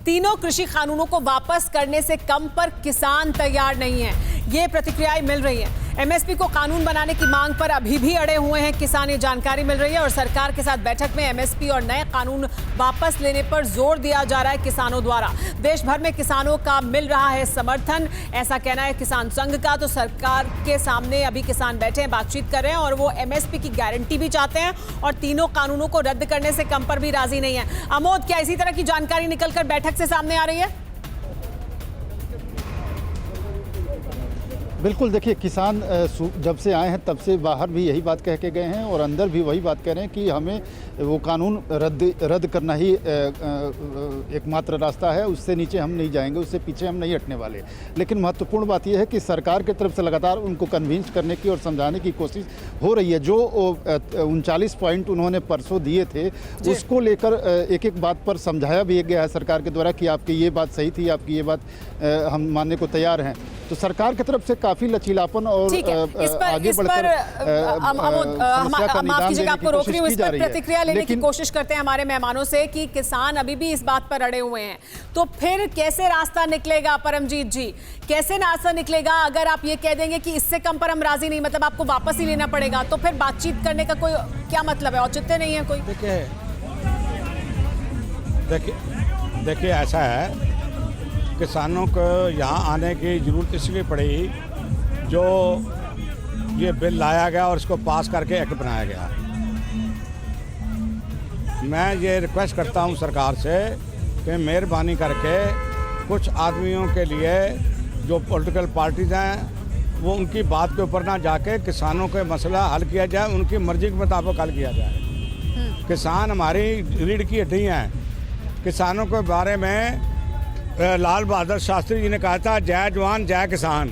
तीनों कृषि कानूनों को वापस करने से कम पर किसान तैयार नहीं है। ये प्रतिक्रियाएं मिल रही हैं। एमएसपी को कानून बनाने की मांग पर अभी भी अड़े हुए हैं किसान, ये जानकारी मिल रही है। और सरकार के साथ बैठक में एमएसपी और नए कानून वापस लेने पर जोर दिया जा रहा है किसानों द्वारा। देश भर में किसानों का मिल रहा है समर्थन, ऐसा कहना है किसान संघ का। तो सरकार के सामने अभी किसान बैठे हैं, बातचीत कर रहे हैं और वो एमएसपी की गारंटी भी चाहते हैं और तीनों कानूनों को रद्द करने से कम पर भी राजी नहीं है। अमोद, क्या इसी तरह की जानकारी निकलकर बैठक से सामने आ रही है? बिल्कुल, देखिए किसान जब से आए हैं तब से बाहर भी यही बात कह के गए हैं और अंदर भी वही बात कह रहे हैं कि हमें वो कानून रद्द करना ही एकमात्र रास्ता है, उससे नीचे हम नहीं जाएंगे, उससे पीछे हम नहीं हटने वाले। लेकिन महत्वपूर्ण बात यह है कि सरकार की तरफ से लगातार उनको कन्विंस करने की और समझाने की कोशिश हो रही है। जो 39 पॉइंट उन्होंने परसों दिए थे उसको लेकर एक एक बात पर समझाया भी गया है सरकार के द्वारा कि आपकी ये बात सही थी, आपकी ये बात हम मानने को तैयार हैं। तो सरकार की तरफ से काफी लचीलापन और आगे बढ़कर माफ कीजिएगा, आपको रोक रही हूं। इस पर प्रतिक्रिया लेने की कोशिश करते हैं हमारे मेहमानों से कि किसान अभी भी इस बात पर अड़े हुए हैं। तो फिर कैसे रास्ता निकलेगा परमजीत जी, कैसे रास्ता निकलेगा अगर आप ये कह देंगे कि इससे कम पर हम राजी नहीं, मतलब आपको वापस ही लेना पड़ेगा, तो फिर बातचीत करने का कोई क्या मतलब है? औचित्य नहीं है कोई? देखिए ऐसा है, किसानों को यहाँ आने की ज़रूरत इसलिए पड़ी जो ये बिल लाया गया और इसको पास करके एक्ट बनाया गया। मैं ये रिक्वेस्ट करता हूँ सरकार से कि मेहरबानी करके कुछ आदमियों के लिए जो पॉलिटिकल पार्टीज़ हैं वो उनकी बात के ऊपर ना जाके किसानों के मसला हल किया जाए, उनकी मर्जी के मुताबिक हल किया जाए। किसान हमारी रीढ़ की हड्डी हैं। किसानों के बारे में लाल बहादुर शास्त्री जी ने कहा था, जय जवान जय किसान।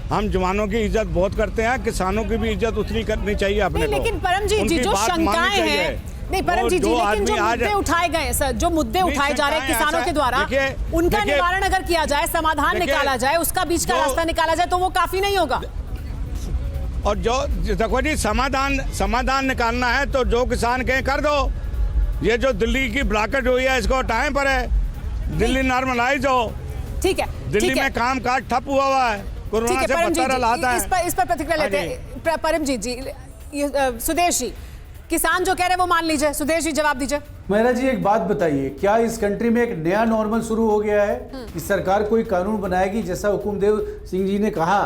हम जवानों की इज्जत बहुत करते हैं, किसानों की भी इज्जत उतनी करनी चाहिए अपने को। लेकिन परमजीत जी, जो शंकाएं हैं, नहीं परमजीत जी, लेकिन जो मुद्दे उठाए गए सर, जो मुद्दे उठाए जा रहे हैं किसानों के द्वारा, उनका निवारण अगर किया जाए, समाधान निकाला जाए, उसका बीच का रास्ता निकाला जाए, तो वो काफी नहीं होगा। और जो देखो जी, समाधान निकालना है तो जो किसान कहें कर दो। ये जो दिल्ली की ब्लॉकेट हुई है इसको टाइम पर है, दिल्ली नॉर्मलाइज हो। ठीक है, दिल्ली में काम काज ठप हुआ है, कोरोना से बचा लाता है। इस पर प्रतिक्रिया लेते हैं परमजीत जी। सुदेश जी, किसान जो कह रहे हैं वो मान लीजिए। सुदेश जी जवाब दीजिए। मेहरा जी एक बात बताइए, क्या इस कंट्री में एक नया नॉर्मल शुरू हो गया है कि सरकार कोई कानून बनाएगी जैसा हुकुमदेव सिंह जी ने कहा?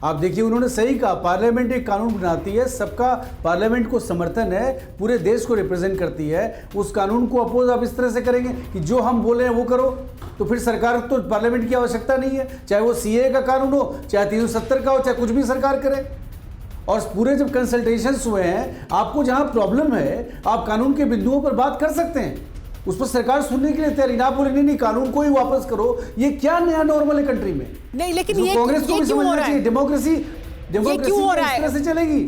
आप देखिए, उन्होंने सही कहा, पार्लियामेंट एक कानून बनाती है, सबका पार्लियामेंट को समर्थन है, पूरे देश को रिप्रेजेंट करती है। उस कानून को अपोज आप इस तरह से करेंगे कि जो हम बोले हैं वो करो, तो फिर सरकार तो पार्लियामेंट की आवश्यकता नहीं है। चाहे वो सीए का कानून हो, चाहे 370 का हो, चाहे कुछ भी सरकार करे। और पूरे जब कंसल्टेशंस हुए हैं, आपको जहां प्रॉब्लम है आप कानून के बिंदुओं पर बात कर सकते हैं, उस पर सरकार सुनने के लिए तैयार। ना बोले नहीं कानून को ही वापस करो। ये क्या नया नॉर्मल है कंट्री में? नहीं, लेकिन ये कांग्रेस को भी समझना चाहिए, डेमोक्रेसी क्यों हो रहा है? इस तरह से चलेगी।